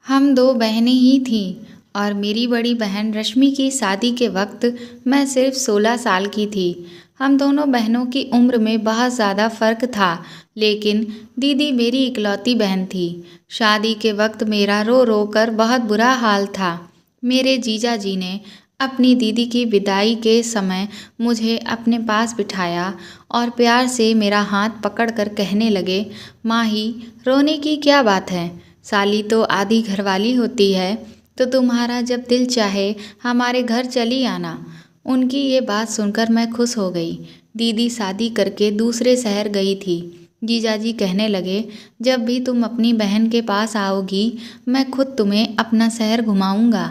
हम दो बहनें ही थीं और मेरी बड़ी बहन रश्मि की शादी के वक्त मैं सिर्फ 16 साल की थी। हम दोनों बहनों की उम्र में बहुत ज़्यादा फ़र्क था, लेकिन दीदी मेरी इकलौती बहन थी। शादी के वक्त मेरा रो रो कर बहुत बुरा हाल था। मेरे जीजा जी ने अपनी दीदी की विदाई के समय मुझे अपने पास बिठाया और प्यार से मेरा हाथ पकड़कर कहने लगे, माही, रोने की क्या बात है, साली तो आधी घरवाली होती है, तो तुम्हारा जब दिल चाहे हमारे घर चली आना। उनकी ये बात सुनकर मैं खुश हो गई। दीदी शादी करके दूसरे शहर गई थी। जीजाजी कहने लगे, जब भी तुम अपनी बहन के पास आओगी मैं खुद तुम्हें अपना शहर घुमाऊंगा।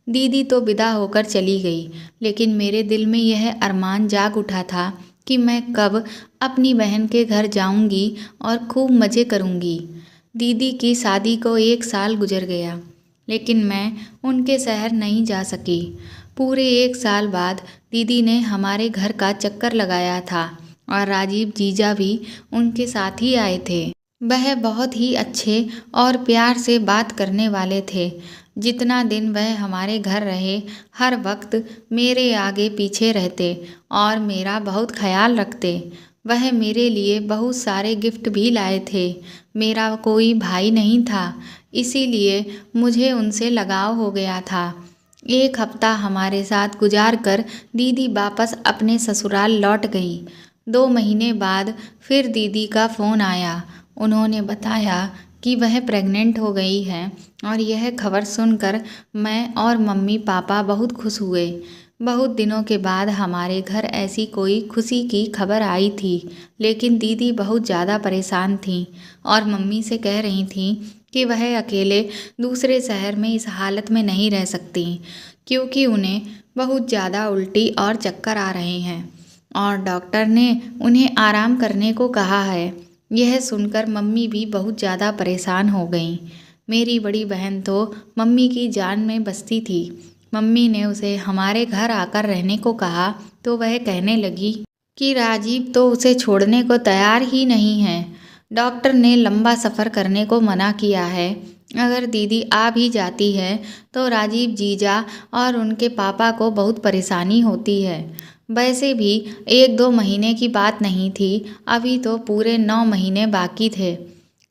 दीदी तो विदा होकर चली गई, लेकिन मेरे दिल में यह अरमान जाग उठा था कि मैं कब अपनी बहन के घर जाऊंगी और खूब मज़े करूंगी। दीदी की शादी को 1 साल गुजर गया, लेकिन मैं उनके शहर नहीं जा सकी। पूरे 1 साल बाद दीदी ने हमारे घर का चक्कर लगाया था और राजीव जीजा भी उनके साथ ही आए थे। वह बहुत ही अच्छे और प्यार से बात करने वाले थे। जितना दिन वह हमारे घर रहे, हर वक्त मेरे आगे पीछे रहते और मेरा बहुत ख्याल रखते। वह मेरे लिए बहुत सारे गिफ्ट भी लाए थे। मेरा कोई भाई नहीं था, इसीलिए मुझे उनसे लगाव हो गया था। 1 हफ्ता हमारे साथ गुजार कर दीदी वापस अपने ससुराल लौट गई। 2 महीने बाद फिर दीदी का फ़ोन आया। उन्होंने बताया कि वह प्रेग्नेंट हो गई है और यह खबर सुनकर मैं और मम्मी पापा बहुत खुश हुए। बहुत दिनों के बाद हमारे घर ऐसी कोई खुशी की खबर आई थी, लेकिन दीदी बहुत ज़्यादा परेशान थीं और मम्मी से कह रही थीं कि वह अकेले दूसरे शहर में इस हालत में नहीं रह सकती, क्योंकि उन्हें बहुत ज़्यादा उल्टी और चक्कर आ रहे हैं और डॉक्टर ने उन्हें आराम करने को कहा है। यह सुनकर मम्मी भी बहुत ज़्यादा परेशान हो गईं। मेरी बड़ी बहन तो मम्मी की जान में बसती थी। मम्मी ने उसे हमारे घर आकर रहने को कहा तो वह कहने लगी कि राजीव तो उसे छोड़ने को तैयार ही नहीं है। डॉक्टर ने लंबा सफ़र करने को मना किया है। अगर दीदी आ भी जाती है तो राजीव जीजा और उनके पापा को बहुत परेशानी होती है। वैसे भी 1-2 महीने की बात नहीं थी, अभी तो पूरे 9 महीने बाकी थे।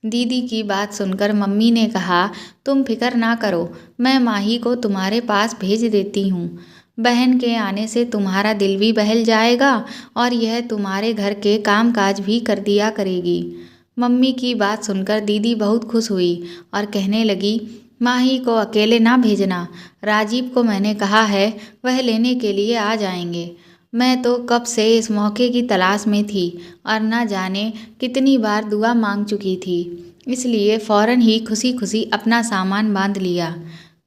दीदी की बात सुनकर मम्मी ने कहा, तुम फिक्र ना करो, मैं माही को तुम्हारे पास भेज देती हूँ। बहन के आने से तुम्हारा दिल भी बहल जाएगा और यह तुम्हारे घर के काम काज भी कर दिया करेगी। मम्मी की बात सुनकर दीदी बहुत खुश हुई और कहने लगी, माही को अकेले ना भेजना, राजीव को मैंने कहा है, वह लेने के लिए आ जाएंगे। मैं तो कब से इस मौके की तलाश में थी और न जाने कितनी बार दुआ मांग चुकी थी, इसलिए फ़ौरन ही खुशी खुशी अपना सामान बांध लिया।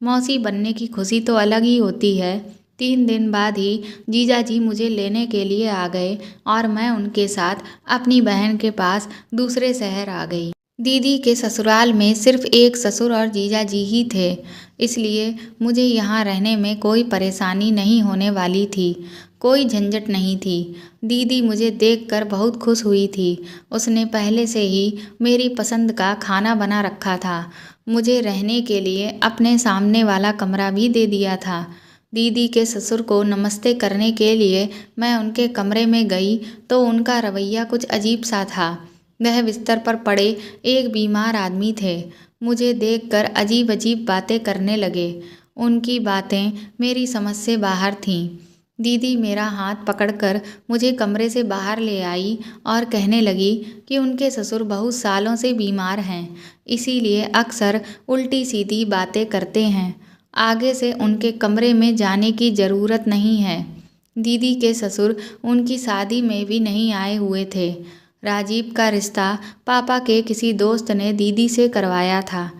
मौसी बनने की खुशी तो अलग ही होती है। 3 दिन बाद ही जीजा जी मुझे लेने के लिए आ गए और मैं उनके साथ अपनी बहन के पास दूसरे शहर आ गई। दीदी के ससुराल में सिर्फ एक ससुर और जीजा जी ही थे, इसलिए मुझे यहाँ रहने में कोई परेशानी नहीं होने वाली थी, कोई झंझट नहीं थी। दीदी मुझे देखकर बहुत खुश हुई थी। उसने पहले से ही मेरी पसंद का खाना बना रखा था। मुझे रहने के लिए अपने सामने वाला कमरा भी दे दिया था। दीदी के ससुर को नमस्ते करने के लिए मैं उनके कमरे में गई तो उनका रवैया कुछ अजीब सा था। वह बिस्तर पर पड़े एक बीमार आदमी थे। मुझे देखकर अजीब अजीब बातें करने लगे। उनकी बातें मेरी समझ से बाहर थीं। दीदी मेरा हाथ पकड़कर मुझे कमरे से बाहर ले आई और कहने लगी कि उनके ससुर बहुत सालों से बीमार हैं, इसीलिए अक्सर उल्टी सीधी बातें करते हैं। आगे से उनके कमरे में जाने की ज़रूरत नहीं है। दीदी के ससुर उनकी शादी में भी नहीं आए हुए थे। राजीव का रिश्ता पापा के किसी दोस्त ने दीदी से करवाया था।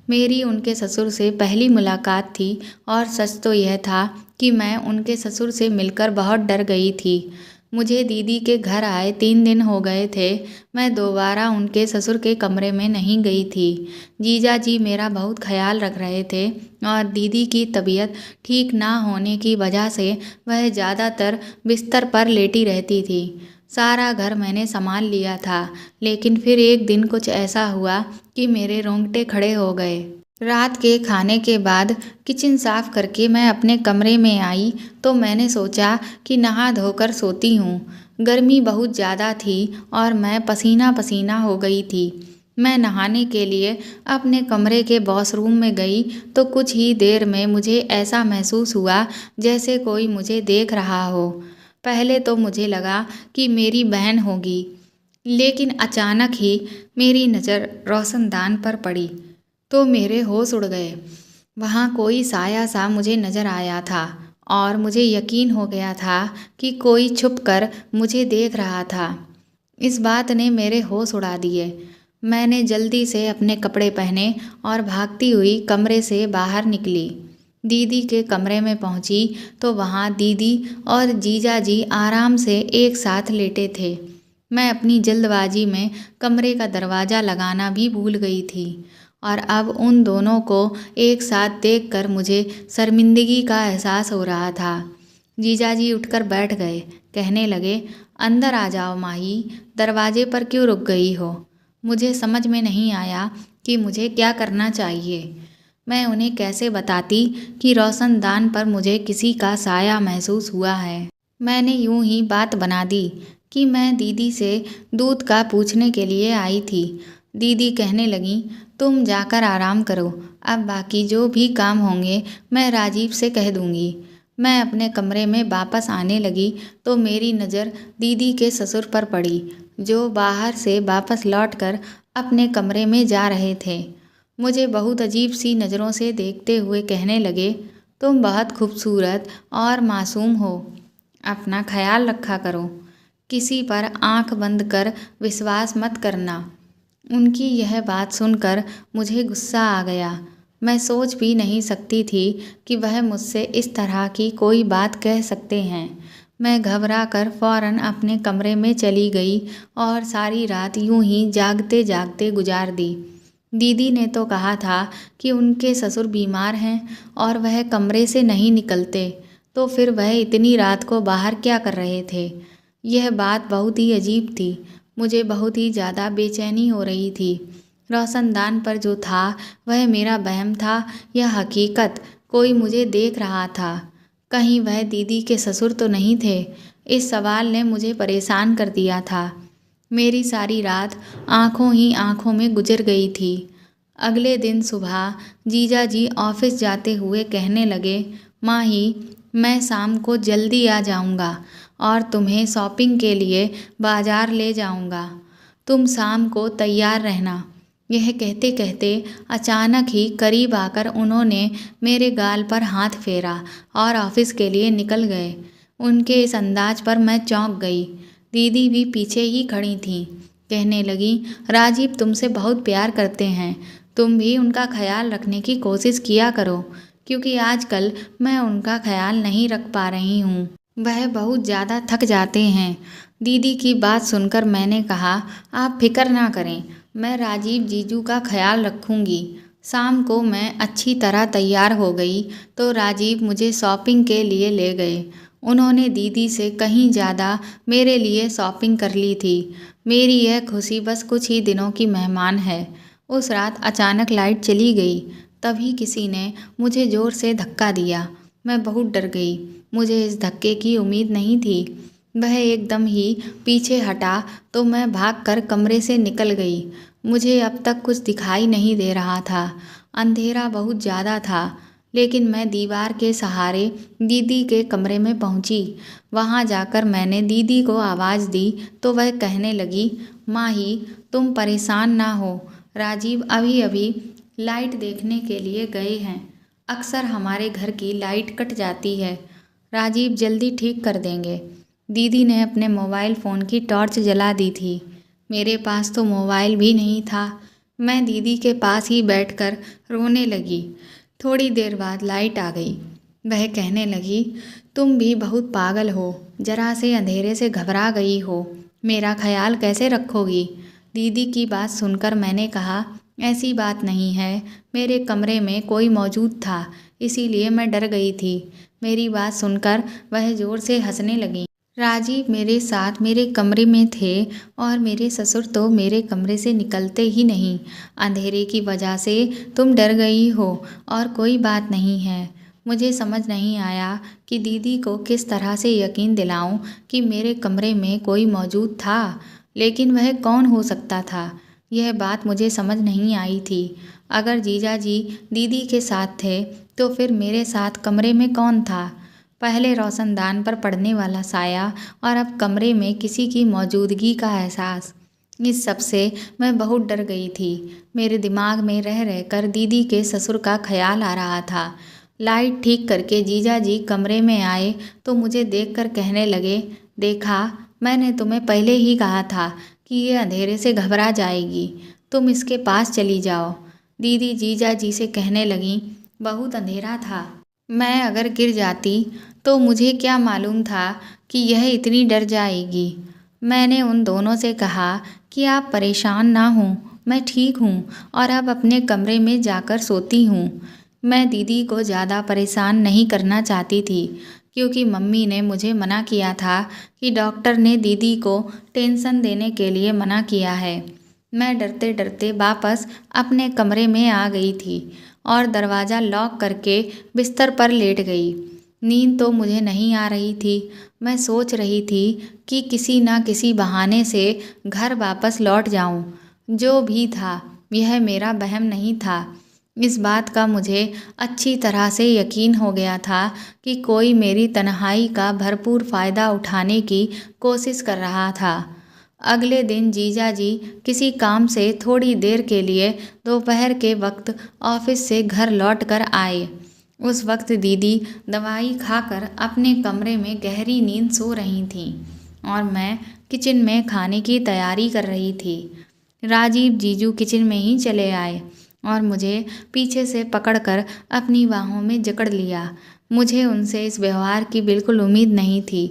मेरी उनके ससुर से पहली मुलाकात थी और सच तो यह था कि मैं उनके ससुर से मिलकर बहुत डर गई थी। मुझे दीदी के घर आए 3 दिन हो गए थे। मैं दोबारा उनके ससुर के कमरे में नहीं गई थी। जीजा जी मेरा बहुत ख्याल रख रहे थे और दीदी की तबीयत ठीक ना होने की वजह से वह ज़्यादातर बिस्तर पर लेटी रहती थी। सारा घर मैंने संभाल लिया था, लेकिन फिर एक दिन कुछ ऐसा हुआ कि मेरे रोंगटे खड़े हो गए। रात के खाने के बाद किचन साफ करके मैं अपने कमरे में आई तो मैंने सोचा कि नहा धोकर सोती हूँ। गर्मी बहुत ज़्यादा थी और मैं पसीना पसीना हो गई थी। मैं नहाने के लिए अपने कमरे के वॉशरूम में गई तो कुछ ही देर में मुझे ऐसा महसूस हुआ जैसे कोई मुझे देख रहा हो। पहले तो मुझे लगा कि मेरी बहन होगी, लेकिन अचानक ही मेरी नज़र रोशनदान पर पड़ी तो मेरे होश उड़ गए। वहाँ कोई साया सा मुझे नज़र आया था और मुझे यकीन हो गया था कि कोई छुपकर मुझे देख रहा था। इस बात ने मेरे होश उड़ा दिए। मैंने जल्दी से अपने कपड़े पहने और भागती हुई कमरे से बाहर निकली। दीदी के कमरे में पहुंची तो वहाँ दीदी और जीजा जी आराम से एक साथ लेटे थे। मैं अपनी जल्दबाजी में कमरे का दरवाज़ा लगाना भी भूल गई थी और अब उन दोनों को एक साथ देखकर मुझे शर्मिंदगी का एहसास हो रहा था। जीजाजी उठकर बैठ गए, कहने लगे, अंदर आ जाओ माही, दरवाजे पर क्यों रुक गई हो? मुझे समझ में नहीं आया कि मुझे क्या करना चाहिए। मैं उन्हें कैसे बताती कि रोशनदान पर मुझे किसी का साया महसूस हुआ है। मैंने यूं ही बात बना दी कि मैं दीदी से दूध का पूछने के लिए आई थी। दीदी कहने लगी, तुम जाकर आराम करो, अब बाकी जो भी काम होंगे मैं राजीव से कह दूंगी। मैं अपने कमरे में वापस आने लगी तो मेरी नज़र दीदी के ससुर पर पड़ी, जो बाहर से वापस लौटकर अपने कमरे में जा रहे थे। मुझे बहुत अजीब सी नज़रों से देखते हुए कहने लगे, तुम बहुत खूबसूरत और मासूम हो, अपना ख्याल रखा करो, किसी पर आंख बंद कर विश्वास मत करना। उनकी यह बात सुनकर मुझे गुस्सा आ गया। मैं सोच भी नहीं सकती थी कि वह मुझसे इस तरह की कोई बात कह सकते हैं। मैं घबरा कर फौरन अपने कमरे में चली गई और सारी रात यूं ही जागते जागते गुजार दी। दीदी ने तो कहा था कि उनके ससुर बीमार हैं और वह कमरे से नहीं निकलते, तो फिर वह इतनी रात को बाहर क्या कर रहे थे? यह बात बहुत ही अजीब थी। मुझे बहुत ही ज़्यादा बेचैनी हो रही थी। रोशनदान पर जो था वह मेरा वहम था या हकीकत? कोई मुझे देख रहा था। कहीं वह दीदी के ससुर तो नहीं थे? इस सवाल ने मुझे परेशान कर दिया था। मेरी सारी रात आंखों ही आंखों में गुजर गई थी। अगले दिन सुबह जीजा जी ऑफिस जाते हुए कहने लगे, माही, मैं शाम को जल्दी आ जाऊंगा और तुम्हें शॉपिंग के लिए बाजार ले जाऊंगा। तुम शाम को तैयार रहना। यह कहते कहते अचानक ही करीब आकर उन्होंने मेरे गाल पर हाथ फेरा और ऑफिस के लिए निकल गए। उनके इस अंदाज पर मैं चौंक गई। दीदी भी पीछे ही खड़ी थीं। कहने लगी, राजीव तुमसे बहुत प्यार करते हैं, तुम भी उनका ख्याल रखने की कोशिश किया करो, क्योंकि आजकल मैं उनका ख्याल नहीं रख पा रही हूँ। वह बहुत ज़्यादा थक जाते हैं। दीदी की बात सुनकर मैंने कहा, आप फिक्र ना करें, मैं राजीव जीजू का ख्याल रखूँगी। शाम को मैं अच्छी तरह तैयार हो गई तो राजीव मुझे शॉपिंग के लिए ले गए। उन्होंने दीदी से कहीं ज़्यादा मेरे लिए शॉपिंग कर ली थी। मेरी यह खुशी बस कुछ ही दिनों की मेहमान है। उस रात अचानक लाइट चली गई। तभी किसी ने मुझे ज़ोर से धक्का दिया। मैं बहुत डर गई। मुझे इस धक्के की उम्मीद नहीं थी। वह एकदम ही पीछे हटा तो मैं भागकर कमरे से निकल गई। मुझे अब तक कुछ दिखाई नहीं दे रहा था। अंधेरा बहुत ज़्यादा था, लेकिन मैं दीवार के सहारे दीदी के कमरे में पहुंची। वहां जाकर मैंने दीदी को आवाज़ दी तो वह कहने लगी, माही, तुम परेशान ना हो, राजीव अभी अभी लाइट देखने के लिए गए हैं। अक्सर हमारे घर की लाइट कट जाती है, राजीव जल्दी ठीक कर देंगे। दीदी ने अपने मोबाइल फ़ोन की टॉर्च जला दी थी। मेरे पास तो मोबाइल भी नहीं था। मैं दीदी के पास ही बैठकर रोने लगी। थोड़ी देर बाद लाइट आ गई। वह कहने लगी, तुम भी बहुत पागल हो, जरा से अंधेरे से घबरा गई हो, मेरा ख्याल कैसे रखोगी? दीदी की बात सुनकर मैंने कहा, ऐसी बात नहीं है, मेरे कमरे में कोई मौजूद था, इसीलिए मैं डर गई थी। मेरी बात सुनकर वह ज़ोर से हंसने लगी। राजीव मेरे साथ मेरे कमरे में थे और मेरे ससुर तो मेरे कमरे से निकलते ही नहीं। अंधेरे की वजह से तुम डर गई हो और कोई बात नहीं है। मुझे समझ नहीं आया कि दीदी को किस तरह से यकीन दिलाऊं कि मेरे कमरे में कोई मौजूद था, लेकिन वह कौन हो सकता था, यह बात मुझे समझ नहीं आई थी। अगर जीजा जी दीदी के साथ थे तो फिर मेरे साथ कमरे में कौन था? पहले रोशनदान पर पड़ने वाला साया और अब कमरे में किसी की मौजूदगी का एहसास। इस सब से मैं बहुत डर गई थी। मेरे दिमाग में रह रहकर दीदी के ससुर का ख्याल आ रहा था। लाइट ठीक करके जीजा जी कमरे में आए तो मुझे देखकर कहने लगे, देखा, मैंने तुम्हें पहले ही कहा था कि ये अंधेरे से घबरा जाएगी, तुम इसके पास चली जाओ। दीदी जीजा जी से कहने लगी, बहुत अंधेरा था, मैं अगर गिर जाती तो मुझे क्या मालूम था कि यह इतनी डर जाएगी। मैंने उन दोनों से कहा कि आप परेशान ना हों, मैं ठीक हूँ और अब अपने कमरे में जाकर सोती हूँ। मैं दीदी को ज़्यादा परेशान नहीं करना चाहती थी क्योंकि मम्मी ने मुझे मना किया था कि डॉक्टर ने दीदी को टेंशन देने के लिए मना किया है। मैं डरते डरते वापस अपने कमरे में आ गई थी और दरवाज़ा लॉक करके बिस्तर पर लेट गई। नींद तो मुझे नहीं आ रही थी। मैं सोच रही थी कि किसी ना किसी बहाने से घर वापस लौट जाऊं। जो भी था, यह मेरा वहम नहीं था। इस बात का मुझे अच्छी तरह से यकीन हो गया था कि कोई मेरी तन्हाई का भरपूर फ़ायदा उठाने की कोशिश कर रहा था। अगले दिन जीजा जी किसी काम से थोड़ी देर के लिए दोपहर के वक्त ऑफिस से घर लौट कर आए। उस वक्त दीदी दवाई खाकर अपने कमरे में गहरी नींद सो रही थीं और मैं किचन में खाने की तैयारी कर रही थी। राजीव जीजू किचन में ही चले आए और मुझे पीछे से पकड़कर अपनी बाहों में जकड़ लिया। मुझे उनसे इस व्यवहार की बिल्कुल उम्मीद नहीं थी।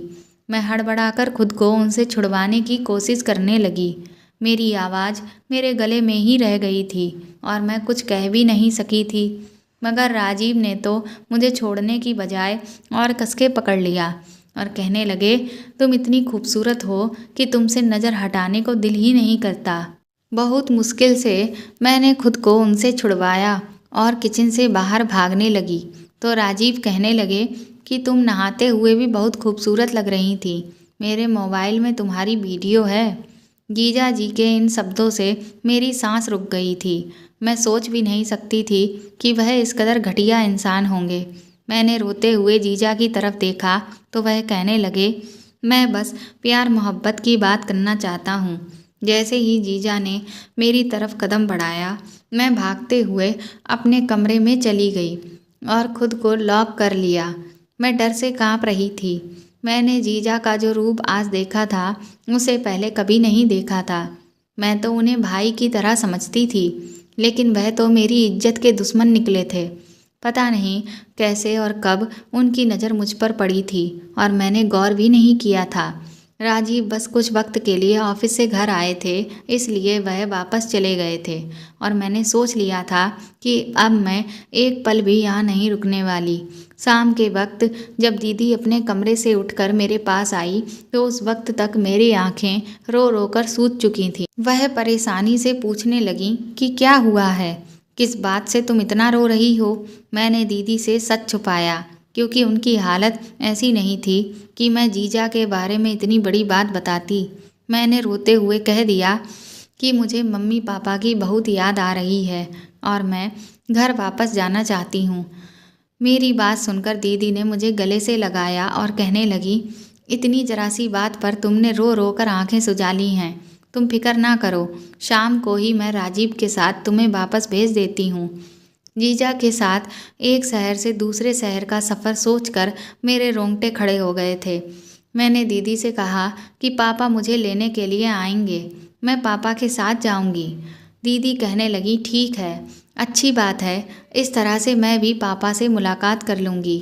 मैं हड़बड़ाकर खुद को उनसे छुड़वाने की कोशिश करने लगी। मेरी आवाज़ मेरे गले में ही रह गई थी और मैं कुछ कह भी नहीं सकी थी। मगर राजीव ने तो मुझे छोड़ने की बजाय और कसके पकड़ लिया और कहने लगे, तुम इतनी खूबसूरत हो कि तुमसे नज़र हटाने को दिल ही नहीं करता। बहुत मुश्किल से मैंने खुद को उनसे छुड़वाया और किचन से बाहर भागने लगी तो राजीव कहने लगे कि तुम नहाते हुए भी बहुत खूबसूरत लग रही थी। मेरे मोबाइल में तुम्हारी वीडियो है। जीजा जी के इन शब्दों से मेरी सांस रुक गई थी। मैं सोच भी नहीं सकती थी कि वह इस कदर घटिया इंसान होंगे। मैंने रोते हुए जीजा की तरफ देखा तो वह कहने लगे, मैं बस प्यार मोहब्बत की बात करना चाहता हूँ। जैसे ही जीजा ने मेरी तरफ कदम बढ़ाया, मैं भागते हुए अपने कमरे में चली गई और खुद को लॉक कर लिया। मैं डर से कांप रही थी। मैंने जीजा का जो रूप आज देखा था उसे पहले कभी नहीं देखा था। मैं तो उन्हें भाई की तरह समझती थी, लेकिन वह तो मेरी इज्जत के दुश्मन निकले थे। पता नहीं कैसे और कब उनकी नज़र मुझ पर पड़ी थी और मैंने गौर भी नहीं किया था। राजीव बस कुछ वक्त के लिए ऑफिस से घर आए थे, इसलिए वह वापस चले गए थे और मैंने सोच लिया था कि अब मैं एक पल भी यहाँ नहीं रुकने वाली। शाम के वक्त जब दीदी अपने कमरे से उठकर मेरे पास आई तो उस वक्त तक मेरी आंखें रो रो कर सूज चुकी थीं। वह परेशानी से पूछने लगी कि क्या हुआ है, किस बात से तुम इतना रो रही हो। मैंने दीदी से सच छुपाया क्योंकि उनकी हालत ऐसी नहीं थी कि मैं जीजा के बारे में इतनी बड़ी बात बताती। मैंने रोते हुए कह दिया कि मुझे मम्मी पापा की बहुत याद आ रही है और मैं घर वापस जाना चाहती हूँ। मेरी बात सुनकर दीदी ने मुझे गले से लगाया और कहने लगी, इतनी जरा सी बात पर तुमने रो रो कर आँखें सुजा ली हैं। तुम फिक्र ना करो, शाम को ही मैं राजीव के साथ तुम्हें वापस भेज देती हूँ। जीजा के साथ एक शहर से दूसरे शहर का सफ़र सोचकर मेरे रोंगटे खड़े हो गए थे। मैंने दीदी से कहा कि पापा मुझे लेने के लिए आएंगे, मैं पापा के साथ जाऊंगी। दीदी कहने लगी, ठीक है, अच्छी बात है, इस तरह से मैं भी पापा से मुलाकात कर लूँगी।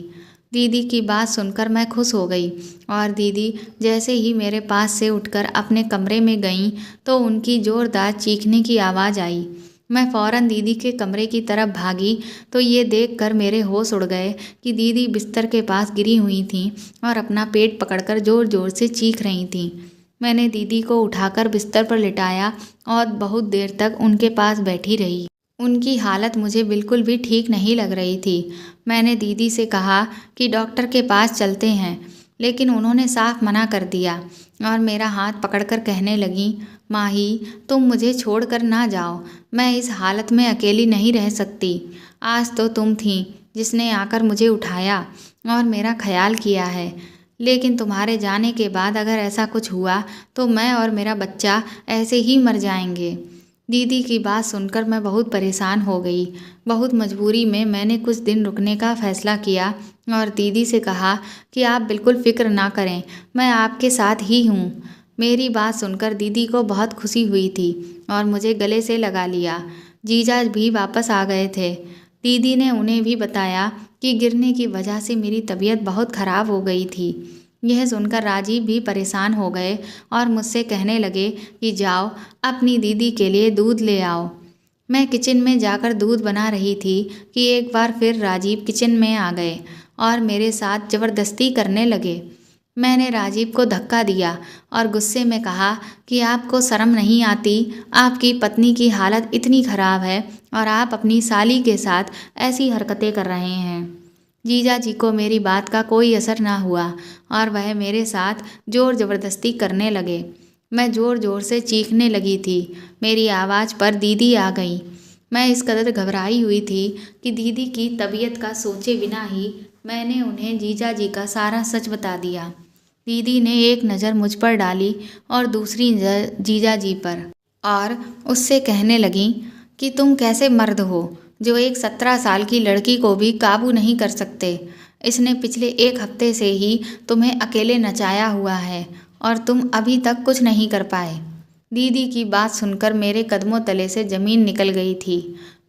दीदी की बात सुनकर मैं खुश हो गई और दीदी जैसे ही मेरे पास से उठकर अपने कमरे में गईं तो उनकी ज़ोरदार चीखने की आवाज़ आई। मैं फौरन दीदी के कमरे की तरफ भागी तो ये देखकर मेरे होश उड़ गए कि दीदी बिस्तर के पास गिरी हुई थीं और अपना पेट पकड़कर जोर जोर से चीख रही थीं। मैंने दीदी को उठाकर बिस्तर पर लिटाया और बहुत देर तक उनके पास बैठी रही। उनकी हालत मुझे बिल्कुल भी ठीक नहीं लग रही थी। मैंने दीदी से कहा कि डॉक्टर के पास चलते हैं, लेकिन उन्होंने साफ मना कर दिया और मेरा हाथ पकड़कर कहने लगी, माही तुम मुझे छोड़कर ना जाओ, मैं इस हालत में अकेली नहीं रह सकती। आज तो तुम थी जिसने आकर मुझे उठाया और मेरा ख्याल किया है, लेकिन तुम्हारे जाने के बाद अगर ऐसा कुछ हुआ तो मैं और मेरा बच्चा ऐसे ही मर जाएंगे। दीदी की बात सुनकर मैं बहुत परेशान हो गई। बहुत मजबूरी में मैंने कुछ दिन रुकने का फ़ैसला किया और दीदी से कहा कि आप बिल्कुल फ़िक्र ना करें, मैं आपके साथ ही हूँ। मेरी बात सुनकर दीदी को बहुत खुशी हुई थी और मुझे गले से लगा लिया। जीजा भी वापस आ गए थे। दीदी ने उन्हें भी बताया कि गिरने की वजह से मेरी तबीयत बहुत ख़राब हो गई थी। यह सुनकर राजीव भी परेशान हो गए और मुझसे कहने लगे कि जाओ अपनी दीदी के लिए दूध ले आओ। मैं किचन में जाकर दूध बना रही थी कि एक बार फिर राजीव किचन में आ गए और मेरे साथ ज़बरदस्ती करने लगे। मैंने राजीव को धक्का दिया और गुस्से में कहा कि आपको शर्म नहीं आती, आपकी पत्नी की हालत इतनी ख़राब है और आप अपनी साली के साथ ऐसी हरकतें कर रहे हैं। जीजा जी को मेरी बात का कोई असर ना हुआ और वह मेरे साथ ज़ोर ज़बरदस्ती करने लगे। मैं ज़ोर ज़ोर से चीखने लगी थी। मेरी आवाज़ पर दीदी आ गई। मैं इस कदर घबराई हुई थी कि दीदी की तबीयत का सोचे बिना ही मैंने उन्हें जीजा जी का सारा सच बता दिया। दीदी ने एक नज़र मुझ पर डाली और दूसरी नज़र जीजा जी पर और उससे कहने लगी कि तुम कैसे मर्द हो जो एक 17 साल की लड़की को भी काबू नहीं कर सकते। इसने पिछले 1 हफ्ते से ही तुम्हें अकेले नचाया हुआ है और तुम अभी तक कुछ नहीं कर पाए। दीदी की बात सुनकर मेरे कदमों तले से ज़मीन निकल गई थी।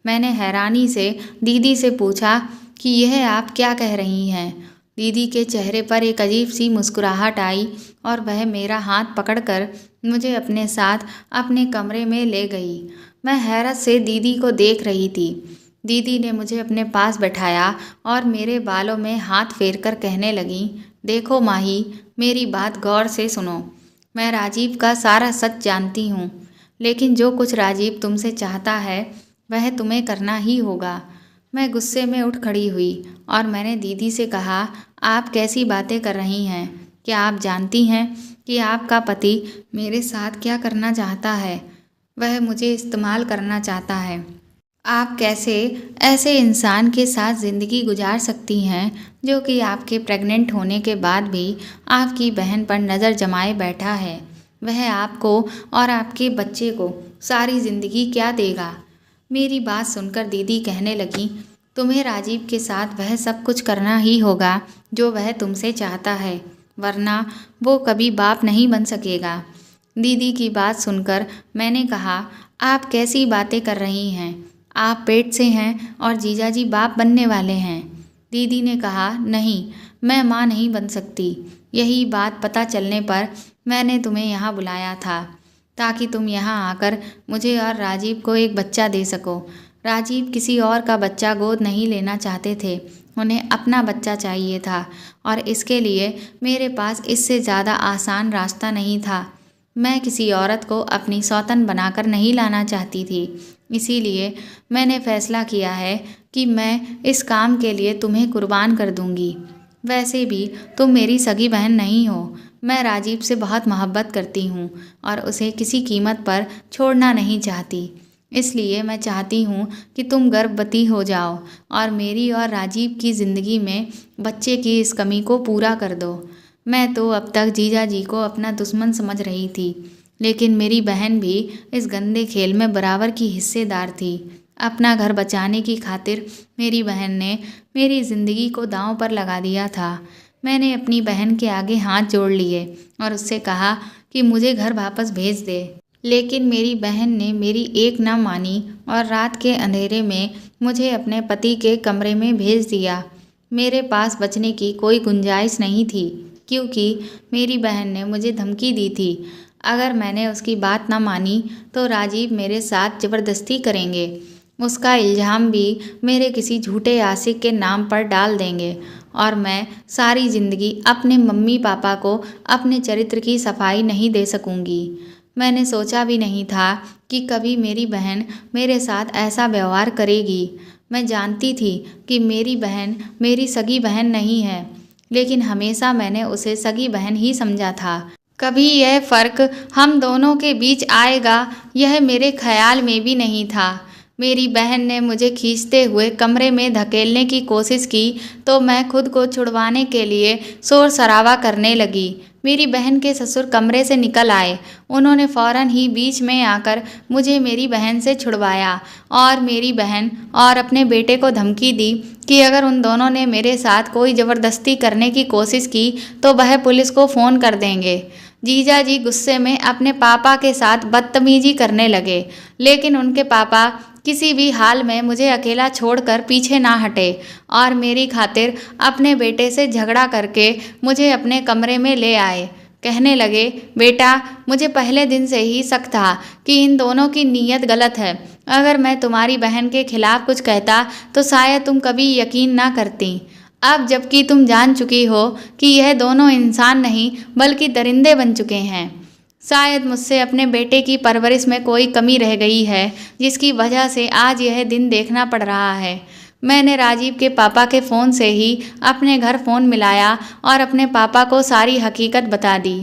मैंने हैरानी से दीदी से पूछा कि यह आप क्या कह रही हैं। दीदी के चेहरे पर एक अजीब सी मुस्कुराहट आई और वह मेरा हाथ पकड़कर मुझे अपने साथ अपने कमरे में ले गई। मैं हैरत से दीदी को देख रही थी। दीदी ने मुझे अपने पास बैठाया और मेरे बालों में हाथ फेरकर कहने लगी, देखो माही, मेरी बात गौर से सुनो। मैं राजीव का सारा सच जानती हूँ, लेकिन जो कुछ राजीव तुमसे चाहता है वह तुम्हें करना ही होगा। मैं गुस्से में उठ खड़ी हुई और मैंने दीदी से कहा, आप कैसी बातें कर रही हैं? क्या आप जानती हैं कि आपका पति मेरे साथ क्या करना चाहता है? वह मुझे इस्तेमाल करना चाहता है। आप कैसे ऐसे इंसान के साथ ज़िंदगी गुजार सकती हैं जो कि आपके प्रेग्नेंट होने के बाद भी आपकी बहन पर नज़र जमाए बैठा है? वह आपको और आपके बच्चे को सारी ज़िंदगी क्या देगा? मेरी बात सुनकर दीदी कहने लगी, तुम्हें राजीव के साथ वह सब कुछ करना ही होगा जो वह तुमसे चाहता है, वरना वो कभी बाप नहीं बन सकेगा। दीदी की बात सुनकर मैंने कहा, आप कैसी बातें कर रही हैं? आप पेट से हैं और जीजाजी बाप बनने वाले हैं। दीदी ने कहा, नहीं, मैं माँ नहीं बन सकती। यही बात पता चलने पर मैंने तुम्हें यहाँ बुलाया था ताकि तुम यहाँ आकर मुझे और राजीव को एक बच्चा दे सको। राजीव किसी और का बच्चा गोद नहीं लेना चाहते थे, उन्हें अपना बच्चा चाहिए था और इसके लिए मेरे पास इससे ज़्यादा आसान रास्ता नहीं था। मैं किसी औरत को अपनी सौतन बनाकर नहीं लाना चाहती थी, इसीलिए मैंने फ़ैसला किया है कि मैं इस काम के लिए तुम्हें कुर्बान कर दूंगी। वैसे भी तुम मेरी सगी बहन नहीं हो। मैं राजीव से बहुत मोहब्बत करती हूँ और उसे किसी कीमत पर छोड़ना नहीं चाहती। इसलिए मैं चाहती हूँ कि तुम गर्भवती हो जाओ और मेरी और राजीव की ज़िंदगी में बच्चे की इस कमी को पूरा कर दो। मैं तो अब तक जीजा जी को अपना दुश्मन समझ रही थी, लेकिन मेरी बहन भी इस गंदे खेल में बराबर की हिस्सेदार थी। अपना घर बचाने की खातिर मेरी बहन ने मेरी ज़िंदगी को दांव पर लगा दिया था। मैंने अपनी बहन के आगे हाथ जोड़ लिए और उससे कहा कि मुझे घर वापस भेज दे, लेकिन मेरी बहन ने मेरी एक न मानी और रात के अंधेरे में मुझे अपने पति के कमरे में भेज दिया। मेरे पास बचने की कोई गुंजाइश नहीं थी, क्योंकि मेरी बहन ने मुझे धमकी दी थी, अगर मैंने उसकी बात ना मानी तो राजीव मेरे साथ ज़बरदस्ती करेंगे। उसका इल्ज़ाम भी मेरे किसी झूठे आशिक के नाम पर डाल देंगे और मैं सारी ज़िंदगी अपने मम्मी पापा को अपने चरित्र की सफाई नहीं दे सकूंगी। मैंने सोचा भी नहीं था कि कभी मेरी बहन मेरे साथ ऐसा व्यवहार करेगी। मैं जानती थी कि मेरी बहन मेरी सगी बहन नहीं है, लेकिन हमेशा मैंने उसे सगी बहन ही समझा था। कभी यह फ़र्क हम दोनों के बीच आएगा यह मेरे ख्याल में भी नहीं था। मेरी बहन ने मुझे खींचते हुए कमरे में धकेलने की कोशिश की तो मैं खुद को छुड़वाने के लिए शोर शराबा करने लगी। मेरी बहन के ससुर कमरे से निकल आए। उन्होंने फ़ौरन ही बीच में आकर मुझे मेरी बहन से छुड़वाया और मेरी बहन और अपने बेटे को धमकी दी कि अगर उन दोनों ने मेरे साथ कोई ज़बरदस्ती करने की कोशिश की तो वह पुलिस को फ़ोन कर देंगे। जीजा जी गुस्से में अपने पापा के साथ बदतमीजी करने लगे, लेकिन उनके पापा किसी भी हाल में मुझे अकेला छोड़कर पीछे ना हटे और मेरी खातिर अपने बेटे से झगड़ा करके मुझे अपने कमरे में ले आए। कहने लगे, बेटा मुझे पहले दिन से ही शक था कि इन दोनों की नीयत गलत है। अगर मैं तुम्हारी बहन के खिलाफ कुछ कहता तो शायद तुम कभी यकीन ना करती। अब जबकि तुम जान चुकी हो कि यह दोनों इंसान नहीं बल्कि दरिंदे बन चुके हैं, शायद मुझसे अपने बेटे की परवरिश में कोई कमी रह गई है जिसकी वजह से आज यह दिन देखना पड़ रहा है। मैंने राजीव के पापा के फ़ोन से ही अपने घर फ़ोन मिलाया और अपने पापा को सारी हकीकत बता दी।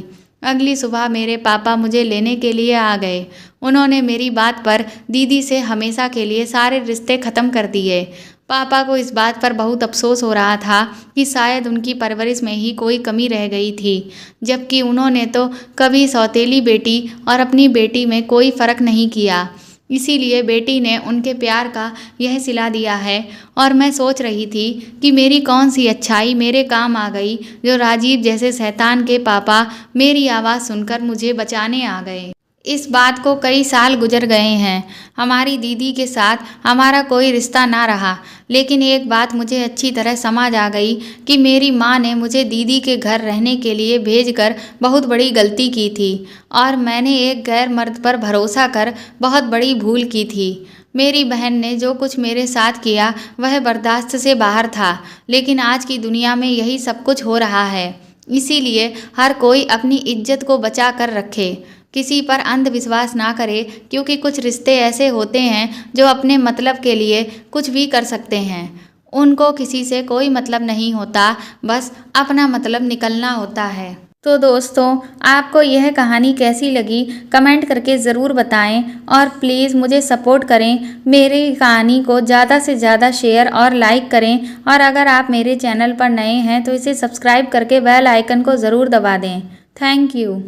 अगली सुबह मेरे पापा मुझे लेने के लिए आ गए। उन्होंने मेरी बात पर दीदी से हमेशा के लिए सारे रिश्ते ख़त्म कर दिए। पापा को इस बात पर बहुत अफसोस हो रहा था कि शायद उनकी परवरिश में ही कोई कमी रह गई थी, जबकि उन्होंने तो कभी सौतेली बेटी और अपनी बेटी में कोई फ़र्क नहीं किया। इसीलिए बेटी ने उनके प्यार का यह सिला दिया है और मैं सोच रही थी कि मेरी कौन सी अच्छाई मेरे काम आ गई जो राजीव जैसे शैतान के पापा मेरी आवाज़ सुनकर मुझे बचाने आ गए। इस बात को कई साल गुजर गए हैं। हमारी दीदी के साथ हमारा कोई रिश्ता ना रहा, लेकिन एक बात मुझे अच्छी तरह समझ आ गई कि मेरी माँ ने मुझे दीदी के घर रहने के लिए भेजकर बहुत बड़ी गलती की थी और मैंने एक गैर मर्द पर भरोसा कर बहुत बड़ी भूल की थी। मेरी बहन ने जो कुछ मेरे साथ किया वह बर्दाश्त से बाहर था, लेकिन आज की दुनिया में यही सब कुछ हो रहा है। इसीलिए हर कोई अपनी इज्जत को बचा कर रखे, किसी पर अंधविश्वास ना करे, क्योंकि कुछ रिश्ते ऐसे होते हैं जो अपने मतलब के लिए कुछ भी कर सकते हैं। उनको किसी से कोई मतलब नहीं होता, बस अपना मतलब निकलना होता है। तो दोस्तों, आपको यह कहानी कैसी लगी कमेंट करके ज़रूर बताएं और प्लीज़ मुझे सपोर्ट करें। मेरी कहानी को ज़्यादा से ज़्यादा शेयर और लाइक करें और अगर आप मेरे चैनल पर नए हैं तो इसे सब्सक्राइब करके बेल आइकन को ज़रूर दबा दें। Thank you.